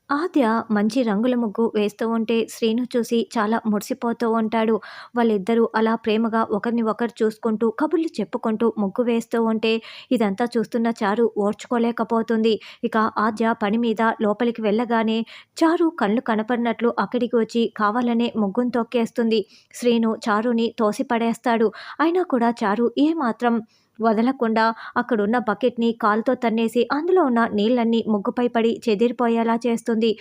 ఆద్య మంచి రంగుల ముగ్గు వేస్తూ ఉంటే శ్రీను చూసి చాలా మురిసిపోతూ ఉంటాడు. వాళ్ళిద్దరూ అలా ప్రేమగా ఒకరిని ఒకరు చూసుకుంటూ కబుర్లు చెప్పుకుంటూ ముగ్గు వేస్తూ ఉంటే ఇదంతా చూస్తున్న చారు ఓర్చుకోలేకపోతుంది. ఇక ఆద్య పని మీద లోపలికి వెళ్ళగానే చారు కళ్ళు కనపడినట్లు అక్కడికి వచ్చి కావాలనే ముగ్గును తొక్కేస్తుంది. శ్రీను చారుని తోసిపడేస్తాడు. అయినా కూడా చారు ఏమాత్రం వదలకుండా అక్కడున్న బకెట్‌ని కాలుతో తన్నేసి అందులో ఉన్న నీళ్ళన్నీ ముగ్గుపై పడి చెదిరిపోయేలా చేస్తుంది.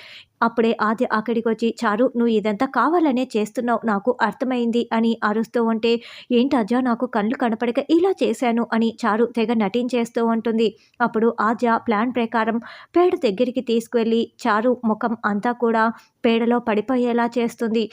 అప్పుడే ఆద్య అక్కడికొచ్చి, "చారు నువ్వు ఇదంతా కావాలనే చేస్తున్నావు నాకు అర్థమైంది" అని అరుస్తూ ఉంటే, "ఏంటాద్య నాకు కళ్ళు కనపడక ఇలా చేశాను" అని చారు తెగ నటించేస్తూ ఉంటుంది. అప్పుడు ఆద్య ప్లాన్ ప్రకారం పేడ దగ్గరికి తీసుకువెళ్ళి చారు ముఖం అంతా కూడా పేడలో పడిపోయేలా చేస్తుంది.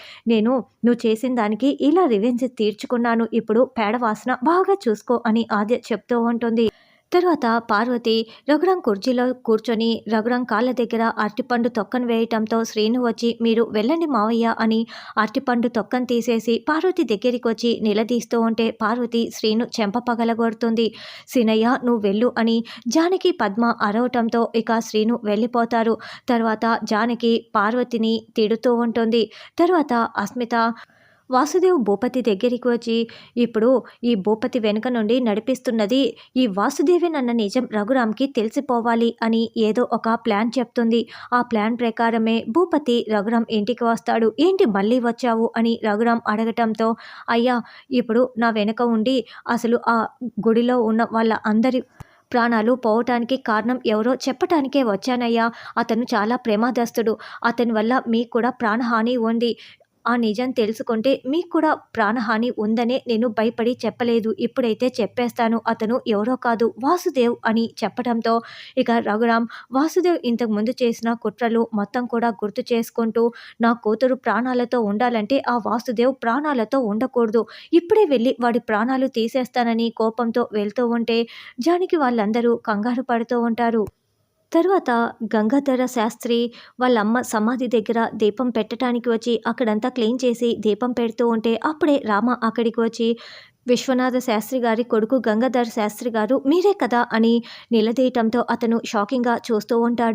"నువ్వు చేసిన దానికి ఇలా రివెంజ్ తీర్చుకున్నాను. ఇప్పుడు పేడ వాసన బాగా చూసుకో" అని ఆద్య చెప్తూ ఉంటుంది. తరువాత పార్వతి రఘురాం కుర్చీలో కూర్చొని రఘురాం కాళ్ళ దగ్గర అరటిపండు తొక్కను వేయటంతో శ్రీను వచ్చి, "మీరు వెళ్ళండి మావయ్య" అని అరటిపండు తొక్కను తీసేసి పార్వతి దగ్గరికి వచ్చి నిలదీస్తూ ఉంటే పార్వతి శ్రీను చెంప పగలగొడుతుంది. "సీనయ్య నువ్వు వెళ్ళు" అని జానకి పద్మ అరవటంతో ఇక శ్రీను వెళ్ళిపోతారు. తర్వాత జానకి పార్వతిని తిడుతూ ఉంటుంది. తర్వాత అస్మిత వాసుదేవ్ భూపతి దగ్గరికి వచ్చి, "ఇప్పుడు ఈ భూపతి వెనుక నుండి నడిపిస్తున్నది ఈ వాసుదేవేనన్న నిజం రఘురాంకి తెలిసిపోవాలి" అని ఏదో ఒక ప్లాన్ చెప్తుంది. ఆ ప్లాన్ ప్రకారమే భూపతి రఘురాం ఇంటికి వస్తాడు. "ఏంటి మళ్ళీ వచ్చావు" అని రఘురాం అడగటంతో, "అయ్యా ఇప్పుడు నా వెనుక ఉండి అసలు ఆ గుడిలో ఉన్న వాళ్ళ అందరి ప్రాణాలు పోవటానికి కారణం ఎవరో చెప్పటానికే వచ్చానయ్యా. అతను చాలా ప్రమాదస్తుడు. అతని వల్ల మీకు కూడా ప్రాణహాని ఉంది. ఆ నిజం తెలుసుకుంటే మీకు కూడా ప్రాణహాని ఉందనే నేను భయపడి చెప్పలేదు. ఇప్పుడైతే చెప్పేస్తాను. అతను ఎవరో కాదు వాసుదేవ్" అని చెప్పడంతో ఇక రఘురాం వాసుదేవ్ ఇంతకుముందు చేసిన కుట్రలు మొత్తం కూడా గుర్తు చేసుకుంటూ, "నా కూతురు ప్రాణాలతో ఉండాలంటే ఆ వాసుదేవ్ ప్రాణాలతో ఉండకూడదు. ఇప్పుడే వెళ్ళి వాడి ప్రాణాలు తీసేస్తానని కోపంతో వెళ్తూ ఉంటే జానకి వాళ్ళందరూ కంగారు పడుతూ ఉంటారు. తరువాత గంగాధర శాస్త్రి వాళ్ళమ్మ సమాధి దగ్గర దీపం పెట్టడానికి వచ్చి అక్కడంతా క్లీన్ చేసి దీపం పెడుతూ ఉంటే అప్పుడే రామ అక్కడికి వచ్చి, "విశ్వనాథ శాస్త్రి గారి కొడుకు గంగాధర శాస్త్రి గారు మీరే కదా" అని నిలదీయటంతో అతను షాకింగ్గా చూస్తూ ఉంటాడు.